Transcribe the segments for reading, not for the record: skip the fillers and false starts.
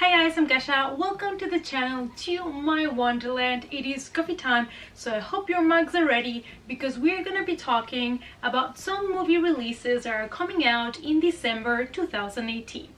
Hi guys, I'm Kasha. Welcome to the channel, to my wonderland. It is coffee time, so I hope your mugs are ready because we're gonna be talking about some movie releases that are coming out in December 2018.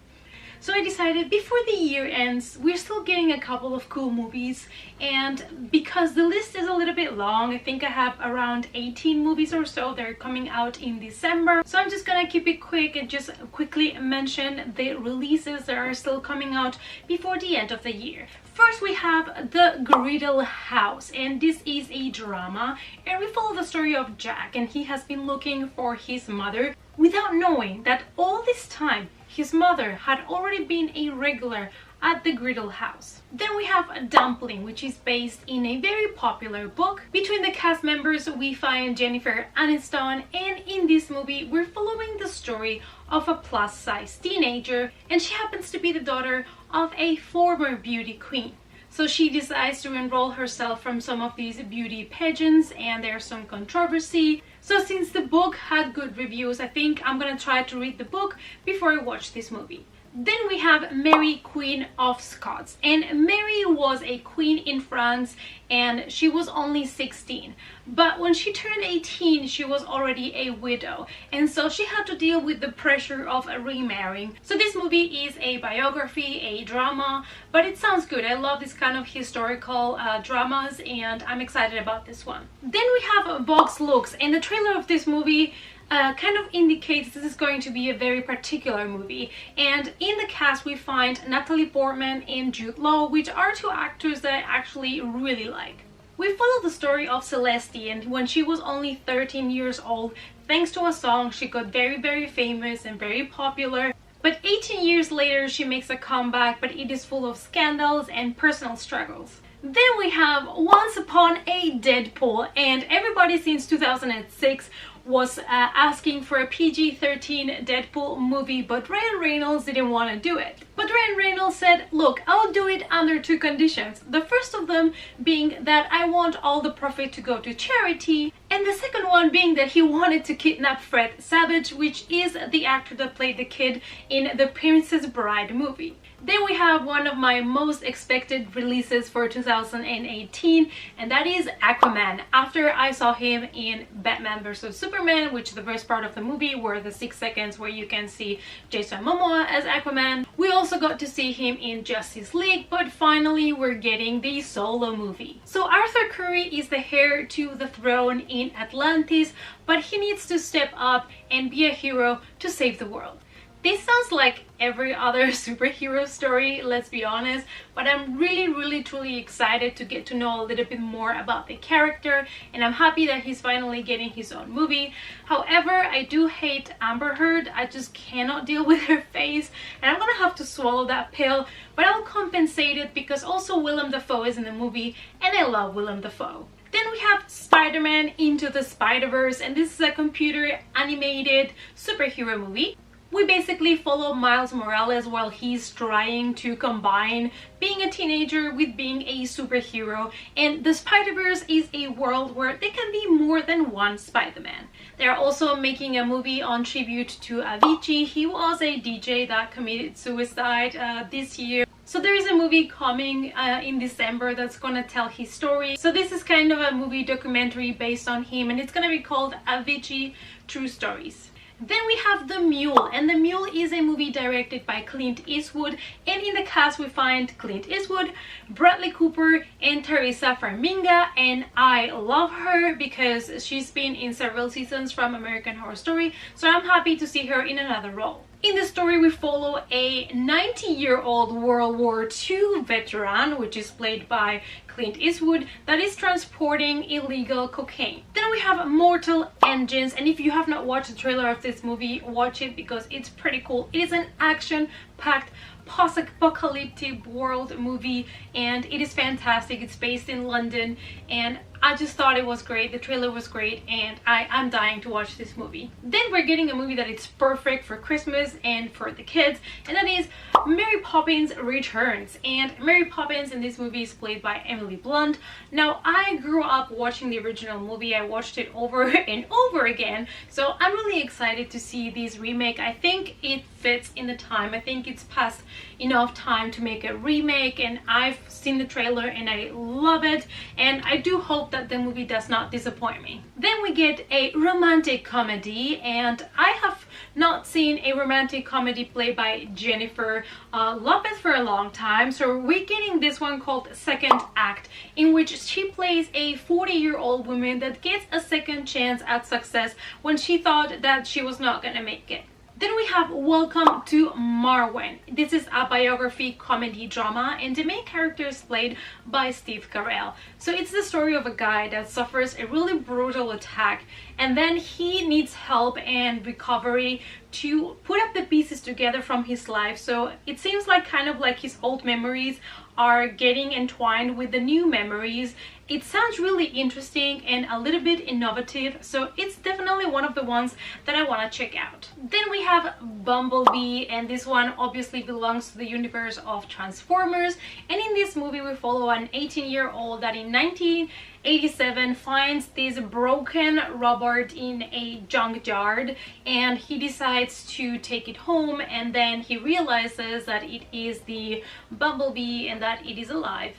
So I decided before the year ends, we're still getting a couple of cool movies, and because the list is a little bit long, I think I have around 18 movies or so that are coming out in December. So I'm just gonna keep it quick and just quickly mention the releases that are still coming out before the end of the year. First, we have The Griddle House, and this is a drama, and we follow the story of Jack, and he has been looking for his mother without knowing that all this time his mother had already been a regular at the Griddle House. Then we have Dumpling, which is based in a very popular book. Between the cast members, we find Jennifer Aniston, and in this movie, we're following the story of a plus-size teenager, and she happens to be the daughter of a former beauty queen. So she decides to enroll herself from some of these beauty pageants, and there's some controversy. So since the book had good reviews, I think I'm gonna try to read the book before I watch this movie. Then we have Mary, Queen of Scots, and Mary was a queen in France and she was only 16, but when she turned 18 she was already a widow, and so she had to deal with the pressure of remarrying. So this movie is a biography, a drama, but it sounds good. I love this kind of historical dramas, and I'm excited about this one. Then we have Vox Lux, and the trailer of this movie kind of indicates this is going to be a very particular movie, and in the cast we find Natalie Portman and Jude Law, which are two actors that I actually really like. We follow the story of Celeste, and when she was only 13 years old, thanks to a song she got very famous and very popular. But 18 years later she makes a comeback, but it is full of scandals and personal struggles. Then we have Once Upon a Deadpool, and everybody since 2006 was asking for a PG-13 Deadpool movie, but Ryan Reynolds didn't want to do it. But Ryan Reynolds said, look, I'll do it under two conditions. The first of them being that I want all the profit to go to charity, and the second one being that he wanted to kidnap Fred Savage, which is the actor that played the kid in the Princess Bride movie. Then we have one of my most expected releases for 2018, and that is Aquaman. After I saw him in Batman vs Superman, which the first part of the movie were the 6 seconds where you can see Jason Momoa as Aquaman, we also got to see him in Justice League, but finally we're getting the solo movie. So Arthur Curry is the heir to the throne in Atlantis, but he needs to step up and be a hero to save the world. This sounds like every other superhero story, let's be honest, but I'm really truly excited to get to know a little bit more about the character, and I'm happy that he's finally getting his own movie. However, I do hate Amber Heard. I just cannot deal with her face, and I'm gonna have to swallow that pill, but I'll compensate it because also Willem Dafoe is in the movie, and I love Willem Dafoe. Then we have Spider-Man Into the Spider-Verse, and this is a computer animated superhero movie. We basically follow Miles Morales while he's trying to combine being a teenager with being a superhero, and the Spider-Verse is a world where there can be more than one Spider-Man. They're also making a movie on tribute to Avicii. He was a DJ that committed suicide this year. So there is a movie coming in December that's gonna tell his story. So this is kind of a movie documentary based on him, and it's gonna be called Avicii True Stories. Then we have The Mule, and The Mule is a movie directed by Clint Eastwood, and in the cast we find Clint Eastwood, Bradley Cooper, and Teresa Farmiga, and I love her because she's been in several seasons from American Horror Story, so I'm happy to see her in another role. In the story we follow a 90-year-old World War II veteran, which is played by Clint Eastwood, that is transporting illegal cocaine. Then we have Mortal Engines, and if you have not watched the trailer of this movie, watch it because it's pretty cool. It is an action-packed post-apocalyptic world movie, and it is fantastic. It's based in London, and I just thought it was great. The trailer was great, and I'm dying to watch this movie. Then we're getting a movie that is perfect for Christmas and for the kids, and that is Mary Poppins Returns. And Mary Poppins in this movie is played by Emily Blunt. Now, I grew up watching the original movie. I watched it over and over again, so I'm really excited to see this remake. I think it fits in the time. I think it's past enough time to make a remake, and I've seen the trailer and I love it, and I do hope that the movie does not disappoint me. Then we get a romantic comedy, and I have not seen a romantic comedy played by Jennifer Lopez for a long time, so we're getting this one called Second Act, in which she plays a 40-year-old woman that gets a second chance at success when she thought that she was not gonna make it. Then we have Welcome to Marwen. This is a biography comedy drama, and the main character is played by Steve Carell. So it's the story of a guy that suffers a really brutal attack, and then he needs help and recovery to put up the pieces together from his life. So it seems like kind of like his old memories are getting entwined with the new memories. It sounds really interesting and a little bit innovative, so it's definitely one of the ones that I want to check out. Then we have Bumblebee, and this one obviously belongs to the universe of Transformers, and in this movie we follow an 18-year-old that in 1987 finds this broken robot in a junkyard, and he decides to take it home, and then he realizes that it is the Bumblebee and that it is alive.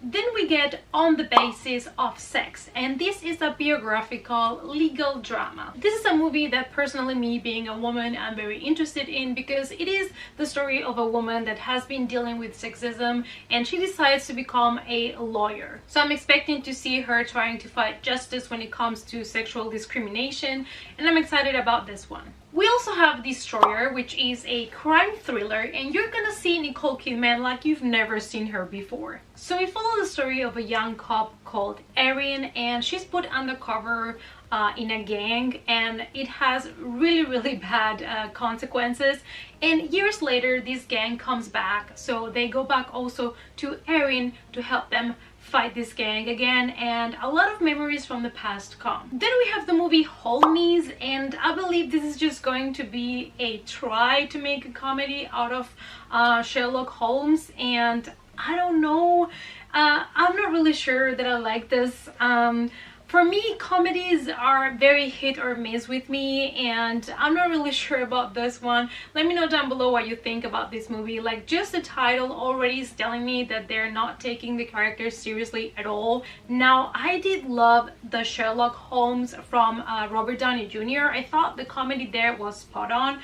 Then we get On the Basis of Sex, and this is a biographical legal drama. This is a movie that personally, me being a woman, I'm very interested in, because it is the story of a woman that has been dealing with sexism and she decides to become a lawyer. So I'm expecting to see her trying to fight justice when it comes to sexual discrimination, and I'm excited about this one. We also have Destroyer, which is a crime thriller, and you're gonna see Nicole Kidman like you've never seen her before. So we follow the story of a young cop called Erin, and she's put undercover in a gang, and it has really bad consequences. And years later, this gang comes back, so they go back also to Erin to help them fight this gang again, and a lot of memories from the past come. Then we have the movie Holmes, and I believe this is just going to be a try to make a comedy out of Sherlock Holmes, and I don't know, I'm not really sure that I like this. For me, comedies are very hit or miss with me, and I'm not really sure about this one. Let me know down below what you think about this movie. Like, just the title already is telling me that they're not taking the characters seriously at all. Now, I did love the Sherlock Holmes from Robert Downey Jr. I thought the comedy there was spot on,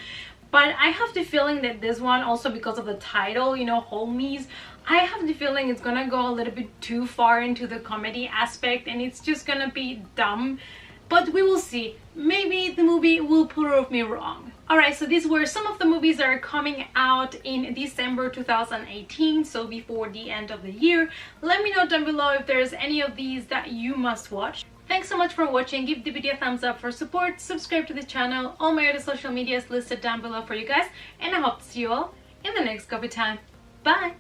but I have the feeling that this one, also because of the title, you know, Holmes, I have the feeling it's gonna go a little bit too far into the comedy aspect, and it's just gonna be dumb. But we will see. Maybe the movie will prove me wrong. Alright, so these were some of the movies that are coming out in December 2018, so before the end of the year. Let me know down below if there's any of these that you must watch. Thanks so much for watching. Give the video a thumbs up for support, subscribe to the channel. All my other social media is listed down below for you guys, and I hope to see you all in the next coffee time. Bye!